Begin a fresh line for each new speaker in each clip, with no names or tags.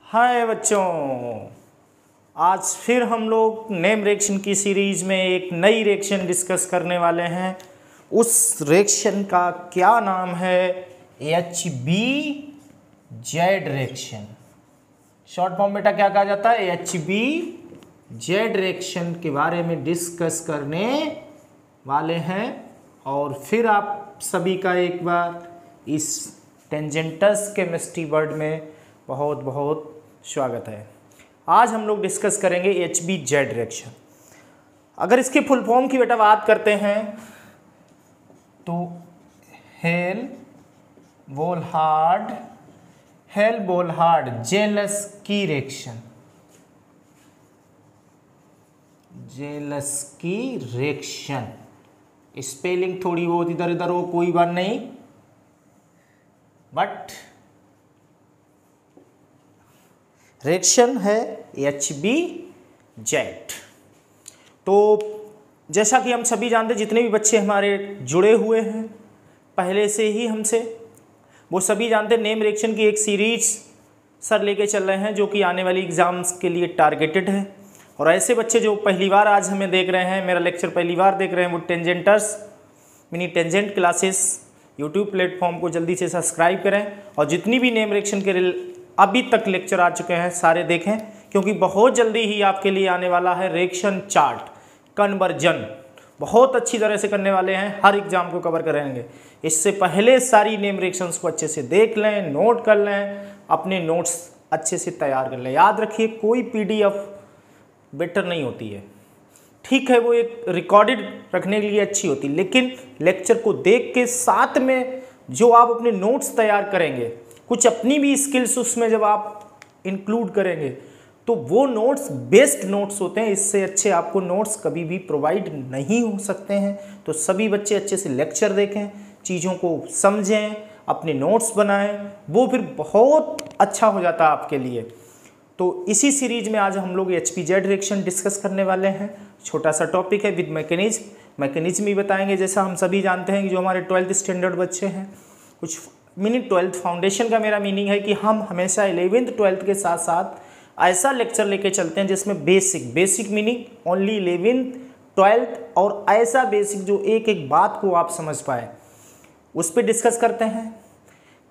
हाय बच्चों, आज फिर हम लोग नेम रिएक्शन की सीरीज में एक नई रिएक्शन डिस्कस करने वाले हैं। उस रिएक्शन का क्या नाम है? HBZ reaction. शॉर्ट फॉर्म बेटा क्या कहा जाता है? HBZ रिएक्शन के बारे में डिस्कस करने वाले हैं। और फिर आप सभी का एक बार इस टेंजेंटस केमिस्ट्री वर्ड में बहुत बहुत स्वागत है। आज हम लोग डिस्कस करेंगे HBZ रिएक्शन। अगर इसके फुल फॉर्म की बेटा बात करते हैं तो हेल-बोलहार्ड जेलस्की रिएक्शन। जेलस्की रिएक्शन स्पेलिंग थोड़ी बहुत इधर उधर हो, कोई बात नहीं, बट रिएक्शन है HBZ। तो जैसा कि हम सभी जानते, जितने भी बच्चे हमारे जुड़े हुए हैं पहले से ही हमसे, वो सभी जानते नेम रिएक्शन की एक सीरीज सर लेके चल रहे हैं जो कि आने वाली एग्ज़ाम्स के लिए टारगेटेड है। और ऐसे बच्चे जो पहली बार आज हमें देख रहे हैं, मेरा लेक्चर पहली बार देख रहे हैं, वो tangents mini tangent classes YouTube platform को जल्दी से सब्सक्राइब करें। और जितनी भी नेम रिएक्शन के अभी तक लेक्चर आ चुके हैं सारे देखें, क्योंकि बहुत जल्दी ही आपके लिए आने वाला है रिएक्शन चार्ट कन्वर्जन। बहुत अच्छी तरह से करने वाले हैं, हर एग्जाम को कवर करेंगे। इससे पहले सारी नेम रिएक्शंस को अच्छे से देख लें, नोट कर लें, अपने नोट्स अच्छे से तैयार कर लें। याद रखिए, कोई PDF बेटर नहीं होती है। ठीक है, वो एक रिकॉर्डेड रखने के लिए अच्छी होती, लेकिन लेक्चर को देख के साथ में जो आप अपने नोट्स तैयार करेंगे, कुछ अपनी भी स्किल्स उसमें जब आप इंक्लूड करेंगे, तो वो नोट्स बेस्ट नोट्स होते हैं। इससे अच्छे आपको नोट्स कभी भी प्रोवाइड नहीं हो सकते हैं। तो सभी बच्चे अच्छे से लेक्चर देखें, चीज़ों को समझें, अपने नोट्स बनाएं, वो फिर बहुत अच्छा हो जाता है आपके लिए। तो इसी सीरीज में आज हम लोग HBZ रिएक्शन डिस्कस करने वाले हैं। छोटा सा टॉपिक है विद मैकेनिज्म ही बताएंगे। जैसा हम सभी जानते हैं कि जो हमारे 12th स्टैंडर्ड बच्चे हैं, कुछ मिनी 12th फाउंडेशन का मेरा मीनिंग है कि हम हमेशा 11th 12th के साथ साथ ऐसा लेक्चर लेके चलते हैं जिसमें basic meaning only 11th 12th, और ऐसा बेसिक जो एक एक बात को आप समझ पाए, उस पर डिस्कस करते हैं।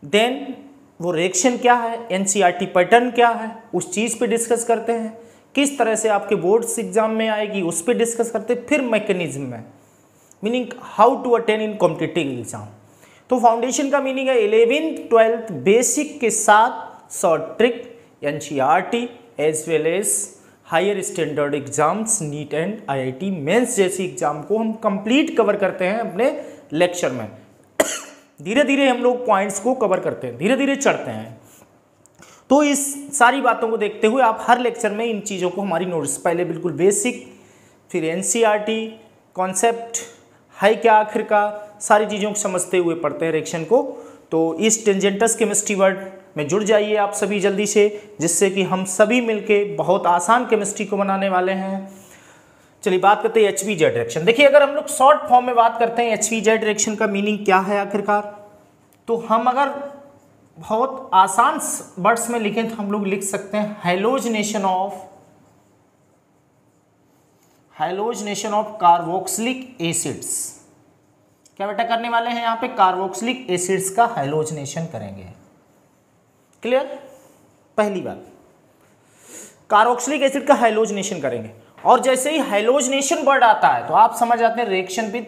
देन वो रिएक्शन क्या है, NCERT पैटर्न क्या है, उस चीज़ पे डिस्कस करते हैं। किस तरह से आपके बोर्ड्स एग्जाम में आएगी, उस पर डिस्कस करते हैं। फिर मैकेनिज्म में meaning how to attain in competitive exam. तो फाउंडेशन का मीनिंग है 11th 12th बेसिक के साथ short trick, NCERT as well as higher standard exams, NEET and IIT mains जैसी एग्जाम को हम कंप्लीट कवर करते हैं अपने लेक्चर में। धीरे धीरे हम लोग पॉइंट्स को कवर करते हैं, धीरे धीरे चढ़ते हैं। तो इस सारी बातों को देखते हुए आप हर लेक्चर में इन चीज़ों को, हमारी नोट्स पहले बिल्कुल बेसिक, फिर NCERT कॉन्सेप्ट है क्या आखिर का, सारी चीज़ों को समझते हुए पढ़ते हैं रिएक्शन को। तो इस टेंजेंटस केमिस्ट्री वर्ड में जुड़ जाइए आप सभी जल्दी से, जिससे कि हम सभी मिलके बहुत आसान केमिस्ट्री को बनाने वाले हैं। चलिए बात करते हैं HBZ रिएक्शन। देखिए, अगर हम लोग शॉर्ट फॉर्म में बात करते हैं HBZ रिएक्शन का मीनिंग क्या है आखिरकार, तो हम अगर बहुत आसान वर्ड्स में लिखें तो हम लोग लिख सकते हैं हैलोजनेशन ऑफ कार्बोक्सिलिक एसिड्स। क्या बेटा करने वाले हैं यहाँ पे? कार्बोक्सिलिक एसिड्स का हैलोजनेशन करेंगे। क्लियर? पहली बात, कार्बोक्सिलिक एसिड का हैलोजनेशन करेंगे। और जैसे ही हैलोजनेशन वर्ड आता है तो आप समझ जाते हैं reaction with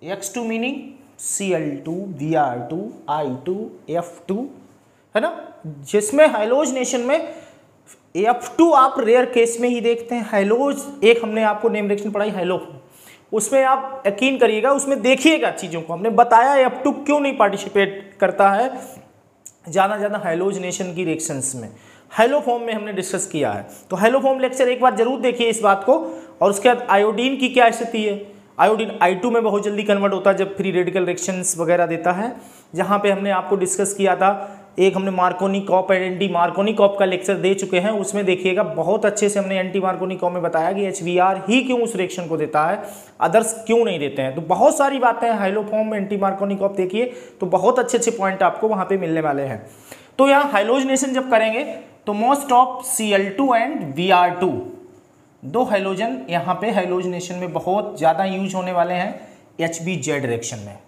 X2 meaning Cl2 Br2 I2 F2, है ना, जिसमें हैलोजनेशन में F2 आप रेयर केस में ही देखते हैं। हैलोज एक हमने आपको नेम रिएक्शन पढ़ाई हैलो, उसमें आप यकीन करिएगा, उसमें देखिएगा चीज़ों को, हमने बताया F2 क्यों नहीं पार्टिसिपेट करता है ज़्यादा हैलोजनेशन की रिएक्शंस में। हैलो फॉर्म में हमने डिस्कस किया है। तो हैलो फॉर्म लेक्चर एक बार जरूर देखिए इस बात को। और उसके बाद आयोडीन की क्या स्थिति है, आयोडीन I2 में बहुत जल्दी कन्वर्ट होता है जब फ्री रेडिकल रिएक्शंस वगैरह देता है, जहाँ पे हमने आपको डिस्कस किया था। एक हमने मार्कोनिकॉप एंड एंटी मार्कोनिकॉप का लेक्चर दे चुके हैं, उसमें देखिएगा बहुत अच्छे से हमने एंटी मार्कोनिकॉप में बताया कि HBr ही क्यों उस रिएक्शन को देता है, अदर्स क्यों नहीं देते हैं। तो बहुत सारी बातें हैं हाइलोफॉर्म में एंटी मार्कोनिकॉप देखिए तो बहुत अच्छे अच्छे पॉइंट आपको वहाँ पे मिलने वाले हैं। तो यहाँ हाइलोजनेशन जब करेंगे तो most of Cl2 and Br2 दो हाइलोजन यहाँ पे हाइलोजनेशन में बहुत ज़्यादा यूज होने वाले हैं HBZ रिएक्शन में।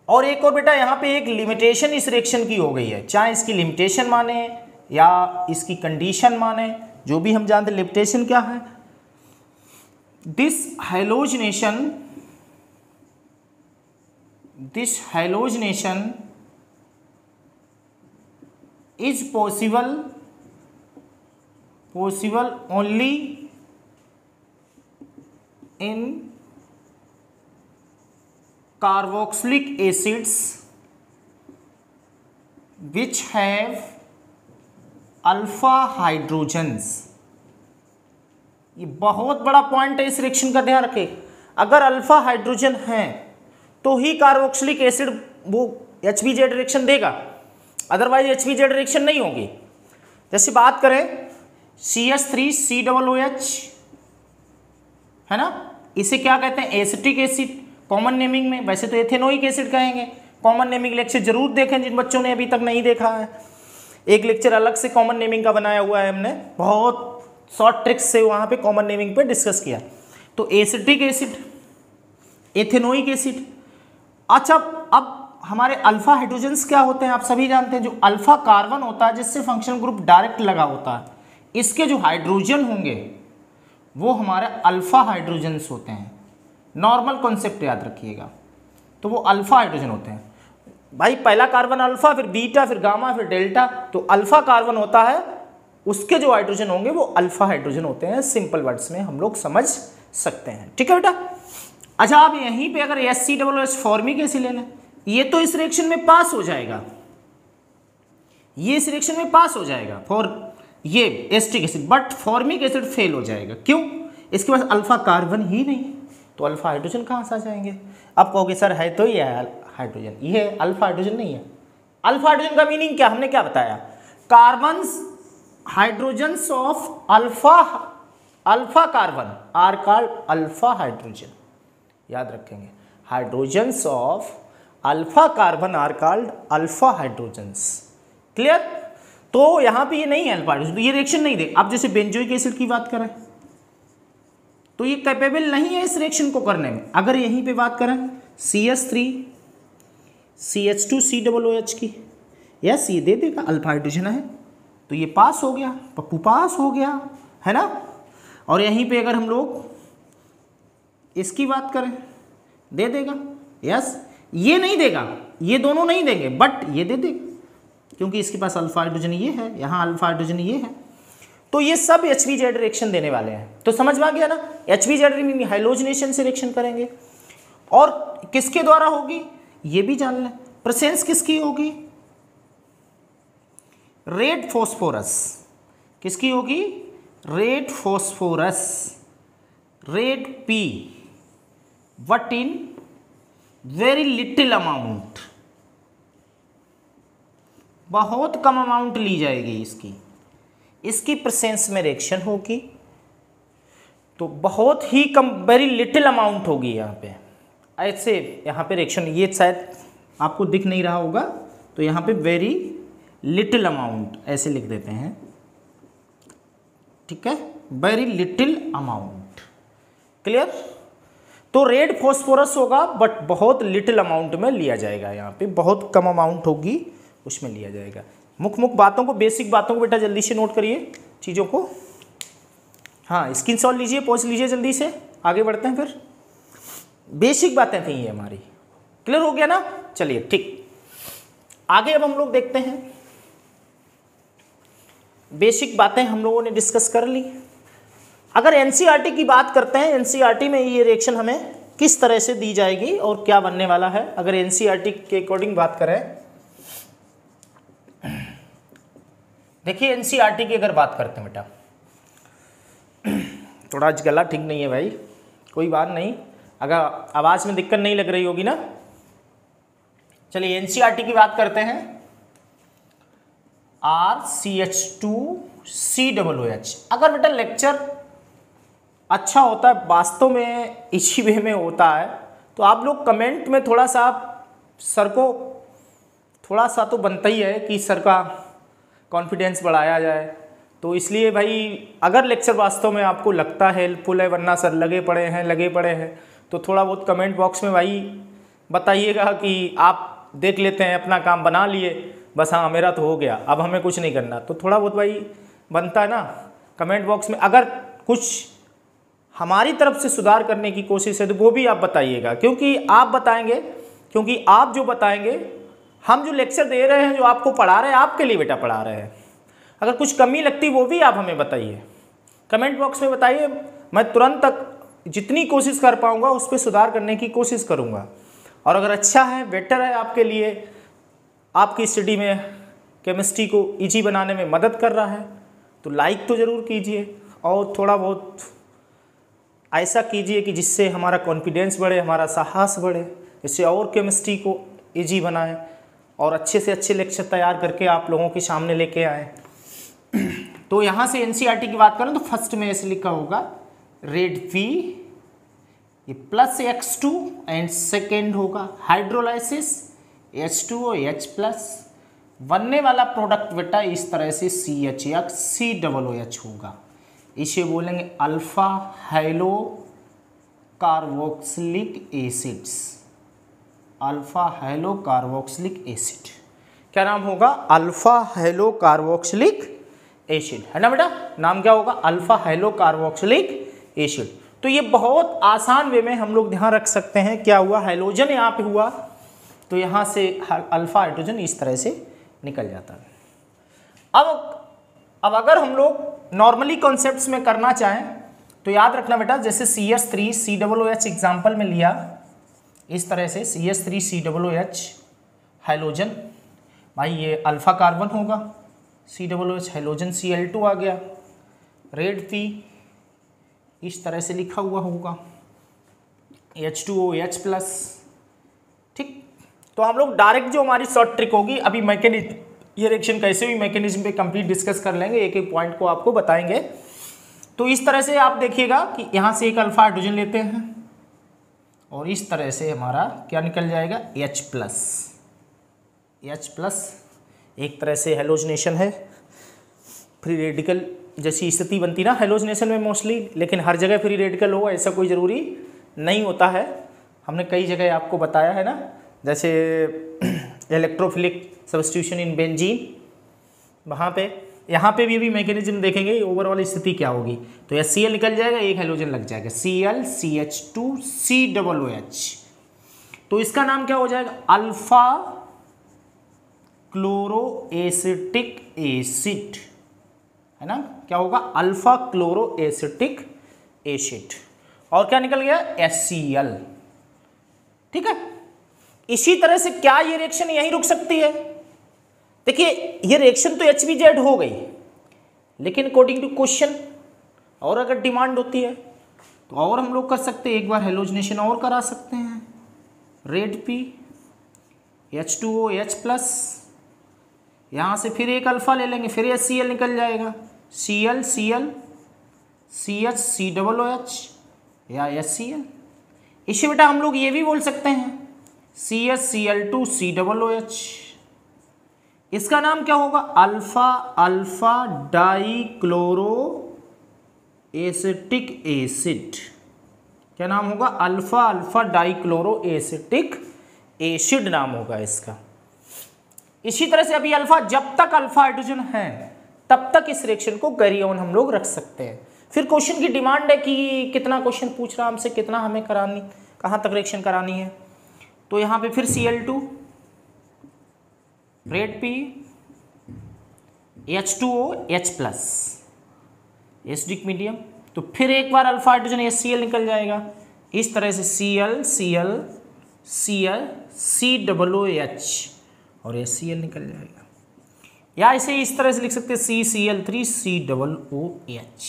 और एक और बेटा यहाँ पे एक लिमिटेशन इस रिएक्शन की हो गई है, चाहे इसकी लिमिटेशन माने या इसकी कंडीशन माने, जो भी हम जानते हैं। लिमिटेशन क्या है? This halogenation is possible only in carboxylic acids which have alpha hydrogens. ये बहुत बड़ा पॉइंट है, इस रिएक्शन का ध्यान रखें। अगर अल्फा हाइड्रोजन है तो ही कार्बोक्सिलिक एसिड वो HBZ रिएक्शन देगा, अदरवाइज HBZ रिएक्शन नहीं होगी। जैसे बात करें CH3COOH है ना, इसे क्या कहते हैं? एसिटिक एसिड कॉमन नेमिंग में। वैसे तो एथेनोइक एसिड कहेंगे। कॉमन नेमिंग लेक्चर जरूर देखें जिन बच्चों ने अभी तक नहीं देखा है। एक लेक्चर अलग से कॉमन नेमिंग का बनाया हुआ है, हमने बहुत शॉर्ट ट्रिक्स से वहाँ पे कॉमन नेमिंग पे डिस्कस किया। तो एसिटिक एसिड, एथेनोइक एसिड। अच्छा, अब हमारे अल्फा हाइड्रोजन्स क्या होते हैं? आप सभी जानते हैं, जो अल्फा कार्बन होता है जिससे फंक्शनल ग्रुप डायरेक्ट लगा होता है, इसके जो हाइड्रोजन होंगे वो हमारे अल्फा हाइड्रोजन्स होते हैं। नॉर्मल कॉन्सेप्ट याद रखिएगा, तो वो अल्फा हाइड्रोजन होते हैं भाई। पहला कार्बन अल्फा, फिर बीटा, फिर गामा, फिर डेल्टा। तो अल्फा कार्बन होता है, उसके जो हाइड्रोजन होंगे वो अल्फा हाइड्रोजन होते हैं। सिंपल वर्ड्स में हम लोग समझ सकते हैं, ठीक है बेटा। अच्छा, आप यहीं पे अगर HCOOH फॉर्मिक एसिड ले लें, ये तो इस रिएक्शन में पास हो जाएगा, ये इस रिएक्शन में पास हो जाएगा फॉर ये acetic acid, but formic acid fail हो जाएगा। क्यों? इसके पास अल्फा कार्बन ही नहीं है, तो अल्फा हाइड्रोजन कहाँ से आ जाएंगे? अब कहोगे सर है तो ये है हाइड्रोजन, ये अल्फा हाइड्रोजन नहीं है। अल्फा हाइड्रोजन का मीनिंग क्या? हमने क्या बताया? Carbons hydrogens of alpha carbon are called alpha hydrogen. याद रखेंगे, hydrogens of alpha carbon are called alpha hydrogens. Clear? तो यहाँ पे ये नहीं है अल्फा हाइड्रोजन, तो ये रिएक्शन नहीं दे। अब जैसे बेंजोइक एसिड की बात करें तो ये कैपेबल नहीं है इस रिएक्शन को करने में। अगर यहीं पे बात करें CH3CH2COOH की, यस ये दे देगा, अल्फा हाइड्रोजन है, तो ये पास हो गया, पप्पू पास हो गया, है ना। और यहीं पे अगर हम लोग इसकी बात करें, दे देगा, यस। ये नहीं देगा, ये दोनों नहीं देंगे, बट ये दे देगा क्योंकि इसके पास अल्फा हाइड्रोजन ये है, यहाँ अल्फा हाइड्रोजन ये है। तो ये सब HBZ रिएक्शन देने वाले हैं। तो समझ में आ गया ना, HBZ में हाइलोजनेशन से रिएक्शन करेंगे। और किसके द्वारा होगी ये भी जान लें। प्रेजेंस किसकी होगी? Red phosphorus. किसकी होगी? Red phosphorus, red P, but in very little amount, बहुत कम अमाउंट ली जाएगी इसकी प्रेजेंस में रिएक्शन होगी। तो बहुत ही कम, वेरी लिटिल अमाउंट होगी यहाँ पे। ऐसे यहाँ पे रिएक्शन, ये शायद आपको दिख नहीं रहा होगा, तो यहाँ पे वेरी लिटिल अमाउंट ऐसे लिख देते हैं, ठीक है, वेरी लिटिल अमाउंट। क्लियर? तो रेड फॉस्फोरस होगा बट बहुत लिटिल अमाउंट में लिया जाएगा, यहाँ पे बहुत कम अमाउंट होगी उसमें लिया जाएगा। मुख्य बातों को, बेसिक बातों को बेटा जल्दी से नोट करिए चीज़ों को। हाँ, स्क्रीनशॉट लीजिए, पॉज लीजिए, जल्दी से आगे बढ़ते हैं। फिर बेसिक बातें थी ये हमारी, क्लियर हो गया ना? चलिए ठीक, आगे अब हम लोग देखते हैं। बेसिक बातें हम लोगों ने डिस्कस कर ली। अगर एनसीईआरटी की बात करते हैं, एनसीईआरटी में ये रिएक्शन हमें किस तरह से दी जाएगी और क्या बनने वाला है, अगर एनसीईआरटी के अकॉर्डिंग बात करें। देखिए एनसीईआरटी की अगर बात करते हैं बेटा, थोड़ा आज गला ठीक नहीं है भाई, कोई बात नहीं, अगर आवाज़ में दिक्कत नहीं लग रही होगी ना। चलिए एनसीईआरटी की बात करते हैं। RCH2COOH। अगर बेटा लेक्चर अच्छा होता है, वास्तव में इसी वे में होता है, तो आप लोग कमेंट में थोड़ा सा सर को थोड़ा सा तो बनता ही है कि सर का कॉन्फिडेंस बढ़ाया जाए। तो इसलिए भाई अगर लेक्चर वास्तव में आपको लगता है हेल्पफुल है, वरना सर लगे पड़े हैं, तो थोड़ा बहुत कमेंट बॉक्स में भाई बताइएगा कि आप देख लेते हैं, अपना काम बना लिए, बस हाँ मेरा तो हो गया, अब हमें कुछ नहीं करना। तो थोड़ा बहुत भाई बनता है ना, कमेंट बॉक्स में अगर कुछ हमारी तरफ से सुधार करने की कोशिश है तो वो भी आप बताइएगा, क्योंकि आप बताएंगे, क्योंकि आप जो बताएंगे, हम जो लेक्चर दे रहे हैं, जो आपको पढ़ा रहे हैं, आपके लिए बेटा पढ़ा रहे हैं। अगर कुछ कमी लगती वो भी आप हमें बताइए, कमेंट बॉक्स में बताइए, मैं तुरंत तक जितनी कोशिश कर पाऊंगा उस पर सुधार करने की कोशिश करूंगा। और अगर अच्छा है, बेटर है आपके लिए, आपकी स्टडी में केमिस्ट्री को इजी बनाने में मदद कर रहा है, तो लाइक तो ज़रूर कीजिए और थोड़ा बहुत ऐसा कीजिए कि जिससे हमारा कॉन्फिडेंस बढ़े, हमारा साहस बढ़े, जिससे और केमिस्ट्री को इजी बनाए और अच्छे से अच्छे लेक्चर तैयार करके आप लोगों के सामने लेके आए। तो यहाँ से एनसीईआरटी की बात करें तो फर्स्ट में ऐसे लिखा होगा रेड पी ये प्लस X2 एंड सेकेंड होगा हाइड्रोलाइसिस H2OH+, बनने वाला प्रोडक्ट बेटा इस तरह से CHX COOH होगा। इसे बोलेंगे alpha hello carboxylic acids, alpha hello carboxylic acid. क्या नाम होगा? अल्फा हैलो कार्बोक्सिलिक एसिड, है ना बेटा? नाम क्या होगा? Alpha hello carboxylic acid. तो ये बहुत आसान वे में हम लोग ध्यान रख सकते हैं। क्या हुआ? हाइड्रोजन यहाँ पे हुआ, तो यहाँ से अल्फा हाइड्रोजन इस तरह से निकल जाता है। अब अगर हम लोग नॉर्मली कॉन्सेप्ट्स में करना चाहें तो याद रखना बेटा, जैसे CH3 COOH एग्जाम्पल में लिया, इस तरह से CH3 COOH हाइड्रोजन, भाई ये अल्फा कार्बन होगा, COOH हाइड्रोजन Cl2 आ गया, रेड पी इस तरह से लिखा हुआ होगा, H2OH+, ठीक। तो हम लोग डायरेक्ट जो हमारी शॉर्ट ट्रिक होगी, अभी मैकेनिज्म, ये रिएक्शन कैसे हुई मैकेनिज्म पे कंप्लीट डिस्कस कर लेंगे, एक एक पॉइंट को आपको बताएंगे। तो इस तरह से आप देखिएगा कि यहाँ से एक अल्फा हाइड्रोजन लेते हैं और इस तरह से हमारा क्या निकल जाएगा? H+, एक तरह से हेलोजनेशन है, फ्री रेडिकल जैसी स्थिति बनती ना हेलोजनेशन में मोस्टली, लेकिन हर जगह फ्री रेडिकल हो ऐसा कोई ज़रूरी नहीं होता है। हमने कई जगह आपको बताया है ना, जैसे इलेक्ट्रोफिलिक सब्स्टिट्यूशन इन बेंजीन, वहाँ पे, यहाँ पे भी मैकेनिज्म देखेंगे ओवरऑल स्थिति क्या होगी। तो HCl निकल जाएगा, एक हेलोजन लग जाएगा Cl CH2 COOH, तो इसका नाम क्या हो जाएगा? अल्फा क्लोरोएसिटिक एसिड, है ना? क्या होगा? Alpha chloroacetic acid. और क्या निकल गया? HCl, ठीक है। इसी तरह से क्या ये रिएक्शन यहीं रुक सकती है? देखिए ये रिएक्शन तो HBZ हो गई, लेकिन अकॉर्डिंग टू क्वेश्चन और अगर डिमांड होती है तो और हम लोग कर सकते हैं, एक बार हेलोजनेशन और करा सकते हैं। रेड पी H2OH+, यहाँ से फिर एक अल्फा ले लेंगे, फिर HCl निकल जाएगा, Cl CH COOH या HCl। इसे बेटा हम लोग ये भी बोल सकते हैं CH Cl2 COOH। इसका नाम क्या होगा? Alpha dichloro acetic acid. क्या नाम होगा? अल्फा डाइक्लोरो एसिटिक एसिड नाम होगा इसका। इसी तरह से अभी अल्फा, जब तक अल्फा हाइड्रोजन है तब तक इस रिएक्शन को कैरी ऑन हम लोग रख सकते हैं। फिर क्वेश्चन की डिमांड है कि कितना क्वेश्चन पूछ रहा हमसे, कितना हमें करानी, कहाँ तक रिएक्शन करानी है। तो यहाँ पे फिर Cl2, red P, H2OH+, acidic medium, तो फिर एक बार अल्फा हाइड्रोजन HCl निकल जाएगा, इस तरह से Cl COOH और HCl निकल जाएगा। या इसे इस तरह से लिख सकते हैं CCl3 COOH,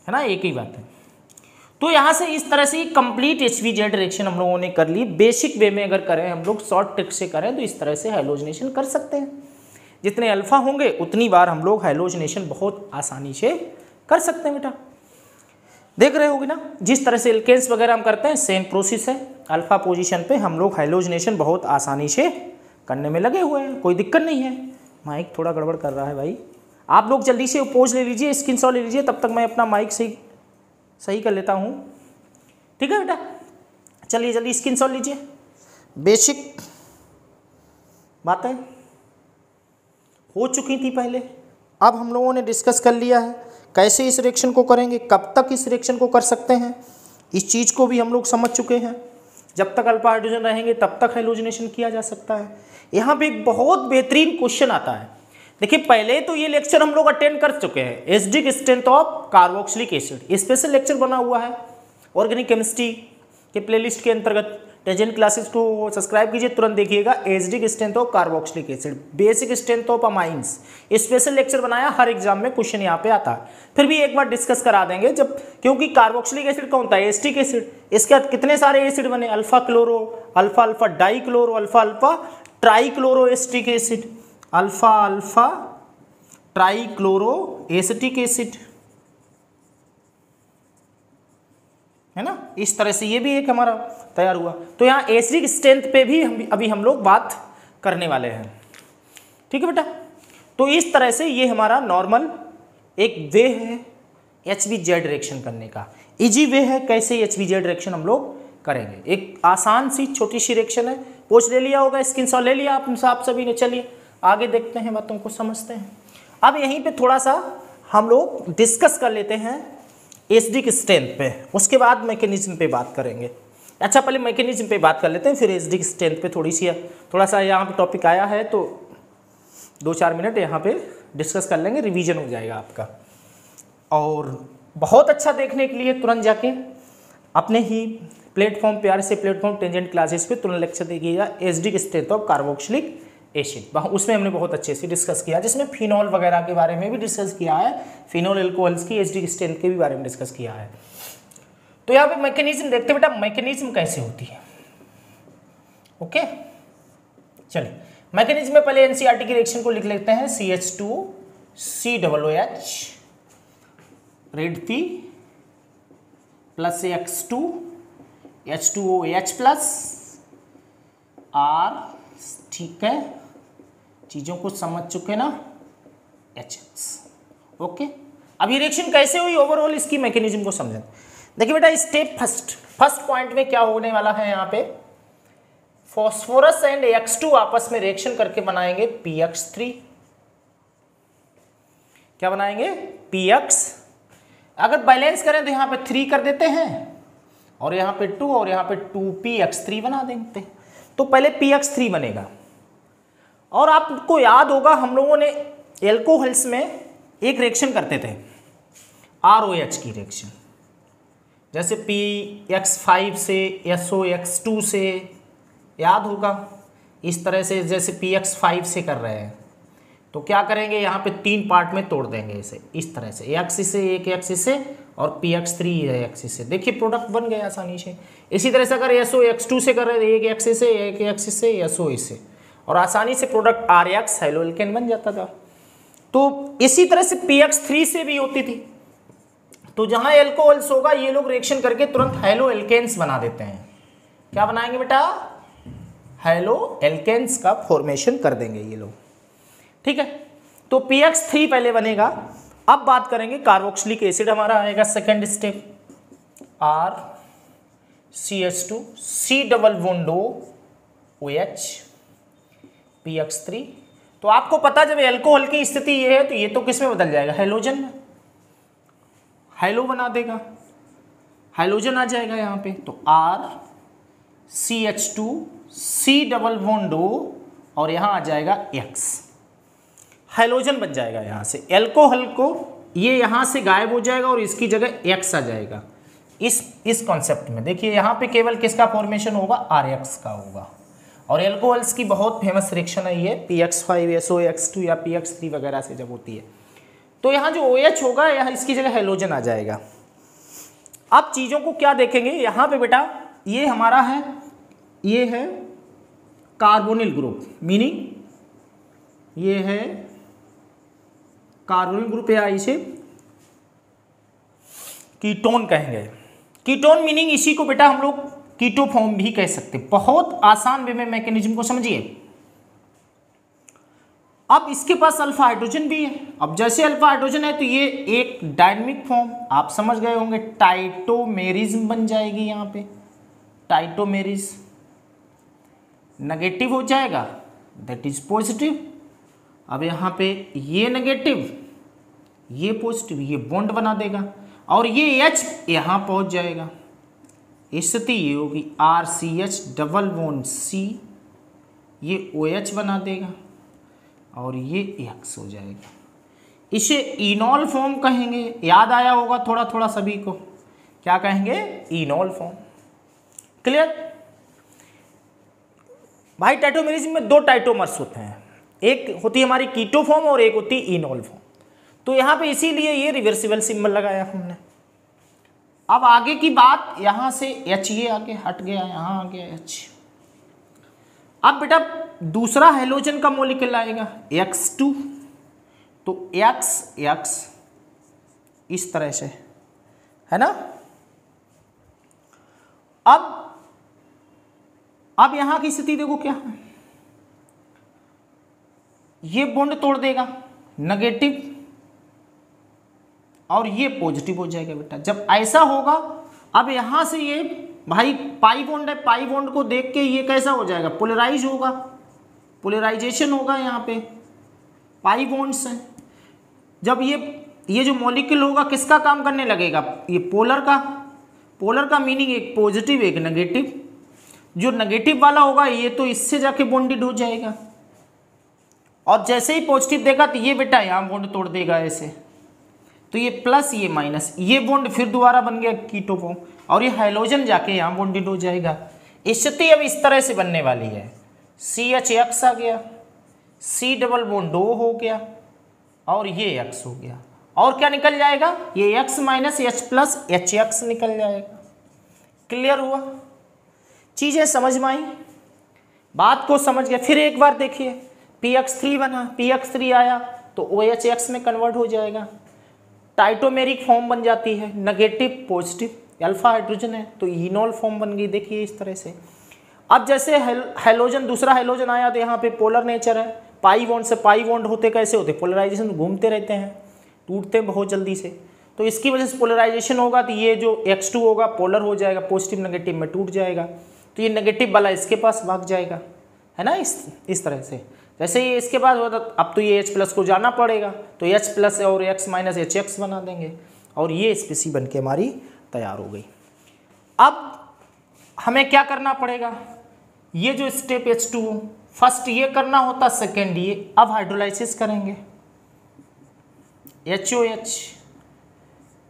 है ना? एक ही बात है। तो यहाँ से इस तरह से कंप्लीट HBZ रिएक्शन हम लोगों ने कर ली। बेसिक वे में अगर करें हम लोग, शॉर्ट ट्रिक से करें, तो इस तरह से हाइलोजनेशन कर सकते हैं। जितने अल्फा होंगे उतनी बार हम लोग हाइलोजनेशन बहुत आसानी से कर सकते हैं बेटा। देख रहे होगे ना, जिस तरह से एल्केन्स वगैरह हम करते हैं सेम प्रोसेस है। अल्फा पोजीशन पे हम लोग हाइलोजनेशन बहुत आसानी से करने में लगे हुए हैं, कोई दिक्कत नहीं है। माइक थोड़ा गड़बड़ कर रहा है भाई, आप लोग जल्दी से पोज ले लीजिए, स्क्रीनशॉट ले लीजिए, तब तक मैं अपना माइक सही कर लेता हूँ। ठीक है बेटा, चलिए जल्दी स्क्रीनशॉट लीजिए। बेसिक बातें हो चुकी थी पहले, अब हम लोगों ने डिस्कस कर लिया है कैसे इस रिएक्शन को करेंगे, कब तक इस रिएक्शन को कर सकते हैं, इस चीज़ को भी हम लोग समझ चुके हैं। जब तक अल्फा हाइड्रोजन रहेंगे तब तक हैलोजनेशन किया जा सकता है। यहाँ पे एक बहुत बेहतरीन क्वेश्चन आता है। देखिए पहले तो ये लेक्चर हम लोग अटेंड कर चुके हैं, acidic strength of carboxylic acid, special lecture बना हुआ है ऑर्गेनिक केमिस्ट्री के प्लेलिस्ट के अंतर्गत। टेंजेंट क्लासेस को सब्सक्राइब कीजिए, तुरंत देखिएगा। Acidic strength of carboxylic acid, basic strength of amines, special lecture बनाया, हर एग्जाम में क्वेश्चन यहाँ पे आता है। फिर भी एक बार डिस्कस करा देंगे जब, क्योंकि कार्बोक्सिलिक एसिड कौन था, एसिटिक एसिड। इसके बाद कितने सारे एसिड बने, alpha chloro, alpha alpha die chloro, alpha alpha try chloro acetic acid, alpha alpha try chloro acetic acid, है ना। इस तरह से ये भी एक हमारा तैयार हुआ। तो यहाँ एसिडिक स्ट्रेंथ पे भी अभी हम लोग बात करने वाले हैं। ठीक है बेटा, तो इस तरह से ये हमारा नॉर्मल एक वे है HBZ रिएक्शन करने का, इजी वे है कैसे HBZ रिएक्शन हम लोग करेंगे। एक आसान सी छोटी सी रिएक्शन है, पोच ले लिया होगा, स्क्रीनशॉट ले लिया आप सभी ने। चलिए आगे देखते हैं, बातों को समझते हैं। अब यहीं पे थोड़ा सा हम लोग डिस्कस कर लेते हैं एसिडिक स्ट्रेंथ पे, उसके बाद मैकेनिज्म पे बात करेंगे। अच्छा पहले मैकेनिज्म पे बात कर लेते हैं, फिर एसिडिक स्ट्रेंथ पे थोड़ा सा यहाँ पे टॉपिक आया है तो 2-4 मिनट यहाँ पे डिस्कस कर लेंगे, रिवीजन हो जाएगा आपका। और बहुत अच्छा देखने के लिए तुरंत जाके अपने ही प्लेटफॉर्म, प्यारे से प्लेटफॉर्म टेंजेंट क्लासेस पे तुरंत लेक्चर देखिएगा, acidic strength of carboxylic acid. उसमें हमने बहुत अच्छे से डिस्कस किया, जिसमें फिनॉल वगैरह के बारे में भी डिस्कस किया है, फिनॉल एल्कोहल्स की एसिडिक स्ट्रेंथ के भी बारे में डिस्कस किया है। तो यहाँ पे मैकेनिज्म देखते हैं बेटा, मैकेनिज्म कैसे होती है। ओके चलिए, मैकेनिज्म में पहले एनसीईआरटी की रिएक्शन को लिख लेते हैं। CH2COOH red P plus X2 H2OH plus R, ठीक है, चीजों को समझ चुके ना, HX। ओके, अब ये रिएक्शन कैसे हुई, ओवरऑल इसकी मैकेनिज्म को समझें। देखिए बेटा, स्टेप फर्स्ट पॉइंट में क्या होने वाला है, यहाँ पे फॉस्फोरस एंड X2 आपस में रिएक्शन करके बनाएंगे PX3। क्या बनाएंगे, PX। अगर बैलेंस करें तो यहाँ पे 3 कर देते हैं, और यहाँ पे 2, और यहाँ पे 2PX3 बना देते हैं। तो पहले PX3 बनेगा। और आपको याद होगा हम लोगों ने एल्कोहल्स में एक रिएक्शन करते थे, ROH की रिएक्शन, जैसे PX5 से SOX2 से, याद होगा। इस तरह से जैसे PX5 से कर रहे हैं तो क्या करेंगे, यहाँ पे 3 पार्ट में तोड़ देंगे इसे, इस तरह से, एक एक्सिस से और PX3 है एक्सिस से। देखिए प्रोडक्ट बन गया आसानी से। इसी तरह से अगर SOX2 से कर रहे थे, एक एक्सिस से SO से, और आसानी से प्रोडक्ट RX हाइलोएल्केन बन जाता था। तो इसी तरह से PX3 से भी होती थी। तो जहां एल्कोहल्स होगा ये लोग रिएक्शन करके तुरंत हाइलोएल्केन्स बना देते हैं। क्या बनाएंगे बेटा, हाइलोएल्केन्स का फॉर्मेशन कर देंगे ये लोग। ठीक है, तो PX3 पहले बनेगा। अब बात करेंगे कार्बोक्सिलिक एसिड, हमारा आएगा second step, RCH2 C double bond OH PX3। तो आपको पता जब एल्कोहल की स्थिति ये है तो ये तो किस में बदल जाएगा, हैलोजन में, हाइलो बना देगा, हाइलोजन आ जाएगा यहाँ पे। तो RCH2 C double bond O, और यहाँ आ जाएगा X, हाइलोजन बन जाएगा। यहाँ से एल्कोहल को ये यहाँ से गायब हो जाएगा और इसकी जगह X आ जाएगा। इस कॉन्सेप्ट में देखिए यहाँ पे केवल किसका फॉर्मेशन होगा, RX का होगा। और एल्कोहल्स की बहुत फेमस रिएक्शन है ये, PX5 SOX2 या PX3 वगैरह से जब होती है। तो यहाँ जो OH होगा यहाँ इसकी जगह हाइलोजन आ जाएगा। अब चीज़ों को क्या देखेंगे यहाँ पे बेटा, ये हमारा है, ये है कार्बोनिल ग्रुप, मीनिंग ये है कार्बोनिल ग्रुप, या इसे कीटोन कहेंगे। कीटोन मीनिंग इसी को बेटा हम लोग कीटो फॉर्म भी कह सकते हैं। बहुत आसान वे में मैकेनिज्म को समझिए। अब इसके पास अल्फा हाइड्रोजन भी है। अब जैसे अल्फा हाइड्रोजन है तो ये एक डायनेमिक फॉर्म आप समझ गए होंगे, टाइटोमेरिज्म बन जाएगी। यहाँ पे टाइटोमेरिज नेगेटिव हो जाएगा, दैट इज पॉजिटिव। अब यहाँ पे ये नेगेटिव, ये पॉजिटिव, ये बॉन्ड बना देगा और ये H यहाँ पहुँच जाएगा। स्थिति ये होगी RCH डबल बॉन्ड C, ये OH बना देगा और ये X हो जाएगा। इसे इनॉल फॉर्म कहेंगे। याद आया होगा थोड़ा थोड़ा सभी को, क्या कहेंगे? इनॉल फॉर्म। क्लियर भाई? टाइटोमेरिज्म में दो टाइटोमर्स होते हैं, एक होती है हमारी कीटो फॉर्म और एक होती है इनॉल फॉर्म। तो यहाँ पे इसीलिए ये रिवर्सिबल सिंबल लगाया हमने। अब आगे की बात, यहां से H ये आगे हट गया, यहां आ गया H। अब बेटा दूसरा हेलोजन का मॉलिक्यूल आएगा X2, तो X इस तरह से है ना। अब यहां की स्थिति देखो क्या है, ये बॉन्ड तोड़ देगा नेगेटिव और ये पॉजिटिव हो जाएगा बेटा। जब ऐसा होगा, अब यहां से ये भाई पाई बॉन्ड है, पाई बॉन्ड को देख के ये कैसा हो जाएगा? पोलराइज होगा, पोलराइजेशन होगा। यहाँ पे पाई बॉन्ड्स हैं। जब ये जो मॉलिक्यूल होगा किसका काम करने लगेगा? ये पोलर का। पोलर का मीनिंग एक पॉजिटिव एक नेगेटिव। जो नेगेटिव वाला होगा ये तो इससे जाके बॉन्डेड हो जाएगा और जैसे ही पॉजिटिव देगा तो ये बेटा यहाँ बॉन्ड तोड़ देगा ऐसे, तो ये प्लस ये माइनस, ये बॉन्ड फिर दोबारा बन गया कीटो फॉर्म और ये हाइड्रोजन जाके यहाँ बॉन्डेड हो जाएगा। स्थिति अब इस तरह से बनने वाली है, CHX आ गया, C डबल बॉन्ड O हो गया और ये X हो गया और क्या निकल जाएगा? ये X minus H plus HX निकल जाएगा। क्लियर हुआ? चीजें समझ में आई? बात को समझ गए? फिर एक बार देखिए, PX3 बना, PX3 आया तो OHX में कन्वर्ट हो जाएगा, टाइटोमेरिक फॉर्म बन जाती है, नेगेटिव पॉजिटिव, अल्फा हाइड्रोजन है तो इनॉल फॉर्म बन गई। देखिए इस तरह से। अब जैसे हेलोजन, दूसरा हेलोजन आया तो यहाँ पे पोलर नेचर है, पाई बॉन्ड से पाई बॉन्ड होते कैसे होते? पोलराइजेशन घूमते रहते हैं, टूटते बहुत जल्दी से, तो इसकी वजह से पोलराइजेशन होगा तो ये जो X2 होगा पोलर हो जाएगा, पॉजिटिव नेगेटिव में टूट जाएगा, तो ये नेगेटिव वाला इसके पास भाग जाएगा, है ना। इस तरह से जैसे ये इसके पास होता, अब तो ये H प्लस को जाना पड़ेगा तो H प्लस और X माइनस HX बना देंगे और ये स्पीसी बन के हमारी तैयार हो गई। अब हमें क्या करना पड़ेगा? ये जो स्टेप H2 फर्स्ट ये करना होता, सेकेंड ये। अब हाइड्रोलाइसिस करेंगे, HOH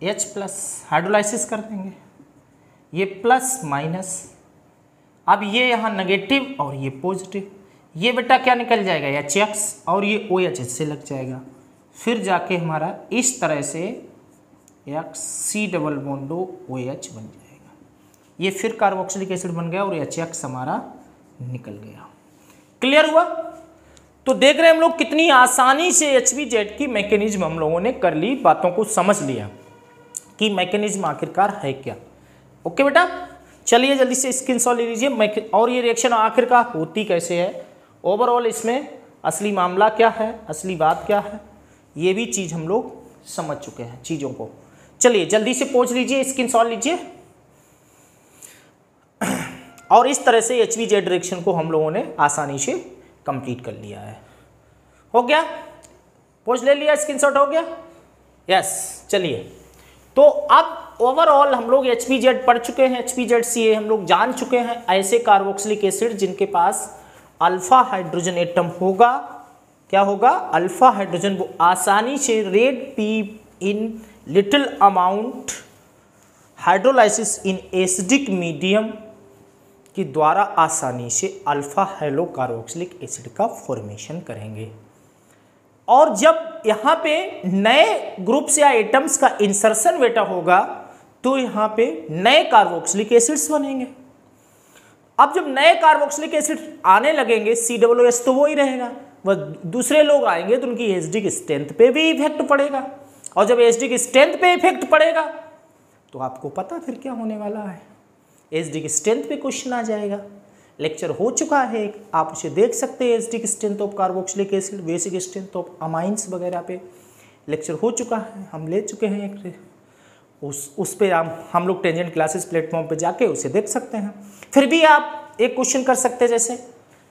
H प्लस हाइड्रोलाइसिस कर देंगे, ये प्लस माइनस, अब ये यहाँ नेगेटिव और ये पॉजिटिव, ये बेटा क्या निकल जाएगा? HX और ये OH से लग जाएगा, फिर जाके हमारा इस तरह से C डबल बॉन्ड OH बन जाएगा, ये फिर कार्बोक्सिलिक एसिड बन गया और HX हमारा निकल गया। क्लियर हुआ? तो देख रहे हैं हम लोग कितनी आसानी से HBZ की मैकेनिज्म हम लोगों ने कर ली, बातों को समझ लिया कि मैकेनिज्म आखिरकार है क्या। ओके बेटा, चलिए जल्दी से स्क्रीनशॉट ले लीजिए और ये रिएक्शन आखिरकार होती कैसे है, ओवरऑल इसमें असली मामला क्या है, असली बात क्या है, ये भी चीज़ हम लोग समझ चुके हैं चीज़ों को। चलिए जल्दी से पहुँच लीजिए, स्क्रीनशॉट लीजिए। और इस तरह से HBZ रिएक्शन को हम लोगों ने आसानी से कंप्लीट कर लिया है। हो गया? पहुँच ले लिया, स्क्रीनशॉट हो गया? यस। चलिए तो अब ओवरऑल हम लोग HBZ पढ़ चुके हैं, HBZCA हम लोग जान चुके हैं, ऐसे कार्बोक्सिलिक एसिड जिनके पास अल्फा हाइड्रोजन एटम होगा, क्या होगा? अल्फा हाइड्रोजन, वो आसानी से red P in little amount hydrolysis in acidic medium के द्वारा आसानी से अल्फा हेलो कार्बोक्सिलिक एसिड का फॉर्मेशन करेंगे। और जब यहाँ पे नए ग्रुप्स या एटम्स का इंसर्शन बेटा होगा तो यहाँ पे नए कार्बोक्सिलिक एसिड्स बनेंगे। अब जब नए कार्बोक्सिलिक एसिड आने लगेंगे COOH तो वो ही रहेगा, वह दूसरे लोग आएंगे तो उनकी एसिडिक स्ट्रेंथ पे भी इफेक्ट पड़ेगा, और जब एसिडिक स्ट्रेंथ पे इफेक्ट पड़ेगा तो आपको पता फिर क्या होने वाला है, एसिडिक स्ट्रेंथ पे क्वेश्चन आ जाएगा। लेक्चर हो चुका है, आप उसे देख सकते हैं। Acidic strength of carboxylic acid, basic strength of amines वगैरह पे लेक्चर हो चुका है, हम ले चुके हैं एक। उस पे हम लोग टेंजेंट क्लासेस प्लेटफॉर्म पे जाके उसे देख सकते हैं। फिर भी आप एक क्वेश्चन कर सकते हैं, जैसे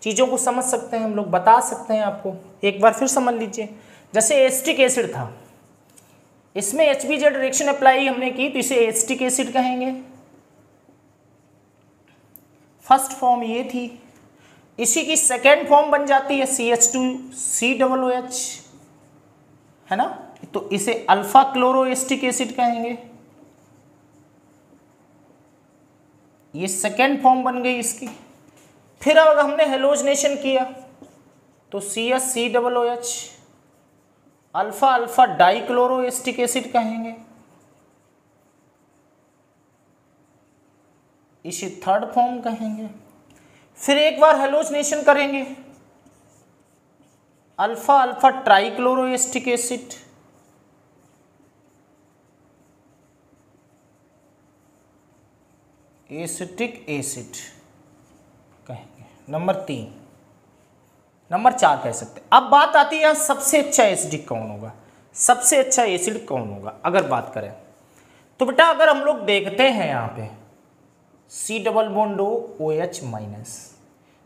चीज़ों को समझ सकते हैं, हम लोग बता सकते हैं आपको। एक बार फिर समझ लीजिए, जैसे एसिटिक एसिड था, इसमें HBZ रिएक्शन अप्लाई हमने की तो इसे एसिटिक एसिड कहेंगे। फर्स्ट फॉर्म ये थी, इसी की सेकेंड फॉर्म बन जाती है CH2COOH, है ना, तो इसे अल्फा क्लोरो एसिटिक एसिड कहेंगे। ये सेकेंड फॉर्म बन गई इसकी। फिर अगर हमने हेलोजनेशन किया तो CH3OH alpha alpha dichloro acetic acid कहेंगे। इसे थर्ड फॉर्म कहेंगे। फिर एक बार हेलोजनेशन करेंगे, alpha alpha trichloro acetic acid, acetic acid कहेंगे। नंबर 3, नंबर 4 कह सकते हैं। अब बात आती है यहाँ सबसे अच्छा एसिडिक कौन होगा, सबसे अच्छा एसिड कौन होगा। अगर बात करें तो बेटा अगर हम लोग देखते हैं यहाँ पे C+OH-,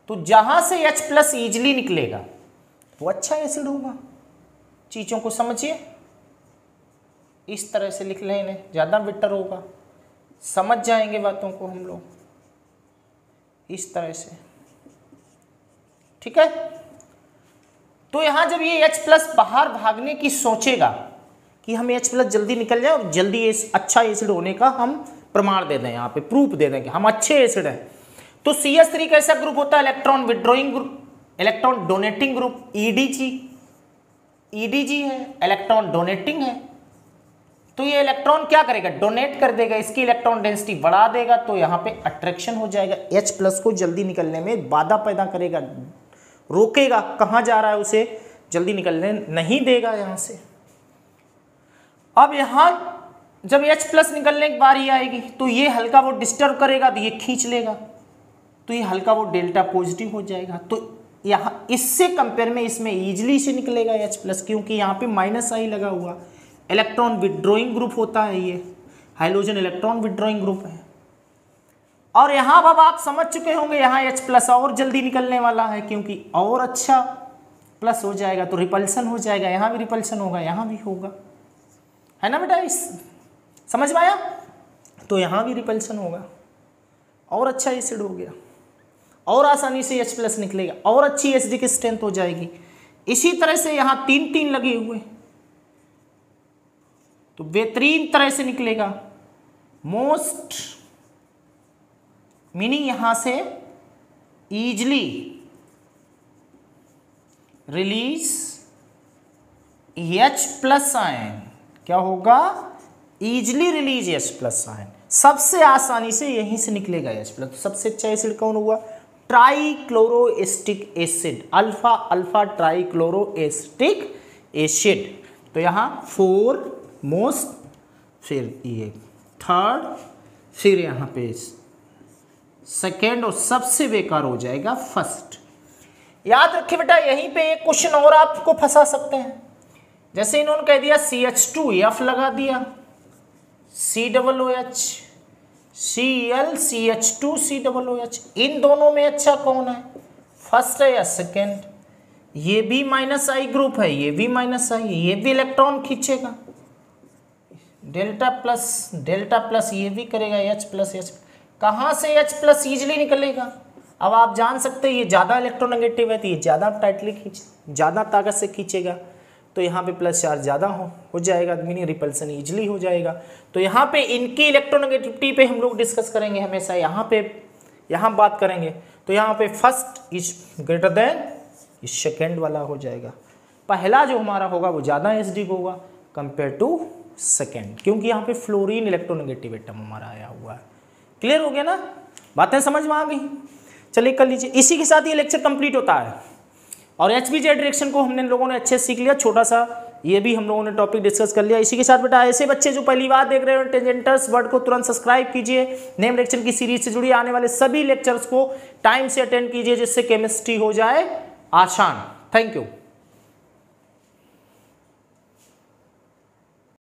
तो जहाँ से H+ ईजिली निकलेगा वो अच्छा एसिड होगा। चीज़ों को समझिए, इस तरह से लिख लें, इन्हें ज़्यादा बेटर होगा, समझ जाएंगे बातों को हम लोग इस तरह से, ठीक है। तो यहाँ जब ये H+ बाहर भागने की सोचेगा कि हमें H+ जल्दी निकल जाए और जल्दी अच्छा एसिड होने का हम प्रमाण दे दें, यहाँ पे प्रूफ दे दें कि हम अच्छे एसिड हैं, तो CH3 कैसा ग्रुप होता है, electron withdrawing group, electron donating group, EDG है, इलेक्ट्रॉन डोनेटिंग है। तो ये इलेक्ट्रॉन क्या करेगा, डोनेट कर देगा, इसकी इलेक्ट्रॉन डेंसिटी बढ़ा देगा, तो यहाँ पे अट्रैक्शन हो जाएगा, H+ को जल्दी निकलने में बाधा पैदा करेगा, रोकेगा, कहाँ जा रहा है उसे जल्दी निकलने नहीं देगा यहाँ से। अब यहाँ जब H+ निकलने की बारी आएगी तो ये हल्का वो डिस्टर्ब करेगा, तो ये खींच लेगा, तो ये हल्का वो डेल्टा पॉजिटिव हो जाएगा। तो यहाँ इससे कंपेयर में इसमें ईजिली से निकलेगा H+, क्योंकि यहाँ पे -I लगा हुआ, इलेक्ट्रॉन विड्रॉइंग ग्रुप होता है, ये हाइड्रोजन इलेक्ट्रॉन विड्रॉइंग ग्रुप है। और यहाँ अब आप समझ चुके होंगे यहाँ H+ और जल्दी निकलने वाला है, क्योंकि और अच्छा प्लस हो जाएगा तो रिपल्सन हो जाएगा, यहाँ भी रिपल्सन होगा, यहाँ भी होगा, है ना बेटा, इस समझ में आया। तो यहाँ भी रिपल्सन होगा और अच्छा एसिड हो गया, और आसानी से H+ निकलेगा और अच्छी एसिडिक स्ट्रेंथ हो जाएगी। इसी तरह से यहाँ 3 लगे हुए तो बेहतरीन तरह से निकलेगा, मोस्ट मीनिंग यहां से ईजिली रिलीज H+ आयन, क्या होगा, ईजिली रिलीज H+ आयन, सबसे आसानी से यहीं से निकलेगा H+। तो सबसे अच्छा एसिड कौन हुआ, trichloro acetic acid, alpha alpha trichloro acetic acid. तो यहाँ 4 मोस्ट, फिर ये थर्ड, फिर यहाँ पे सेकेंड, और सबसे बेकार हो जाएगा फर्स्ट। याद रखिए बेटा, यहीं पे एक क्वेश्चन और आपको फंसा सकते हैं। जैसे इन्होंने कह दिया CH2F लगा दिया, COOH, Cl CH2COOH, इन दोनों में अच्छा कौन है, फर्स्ट है या सेकेंड। ये भी -I ग्रुप है, ये भी -I, ये भी इलेक्ट्रॉन खींचेगा, डेल्टा प्लस ये भी करेगा, H+, कहाँ से H+ ईजिली निकलेगा। अब आप जान सकते हैं ये ज़्यादा इलेक्ट्रोनेगेटिव है तो ये ज़्यादा टाइटली ज़्यादा ताकत से खींचेगा, तो यहाँ पे प्लस चार्ज ज़्यादा हो जाएगा, मीनिंग रिपल्सन ईजिली हो जाएगा। तो यहाँ पे इनकी इलेक्ट्रोनेगेटिविटी पे हम लोग डिस्कस करेंगे हमेशा, यहाँ बात करेंगे। तो यहाँ पे फर्स्ट इज ग्रेटर देन इस सेकेंड वाला हो जाएगा, पहला जो हमारा होगा वो ज़्यादा एसिडिक होगा कंपेयर टू सेकेंड, क्योंकि यहाँ पे फ्लोरीन इलेक्ट्रोनेगेटिव एटम हमारा आया हुआ है। क्लियर हो गया ना, बातें समझ में आ गई। चलिए कर लीजिए, इसी के साथ ये लेक्चर कंप्लीट होता है। और HBZ रिएक्शन को हमने लोगों ने अच्छे से सीख लिया, छोटा सा ये भी हम लोगों ने टॉपिक डिस्कस कर लिया। इसी के साथ बेटा ऐसे बच्चे जो पहली बार देख रहे हो टेंजेंटल्स वर्ड को तुरंत सब्सक्राइब कीजिए। नेम लेक्चर की सीरीज से जुड़ी आने वाले सभी लेक्चर्स को टाइम से अटेंड कीजिए, जिससे केमिस्ट्री हो जाए आसान। Thank you.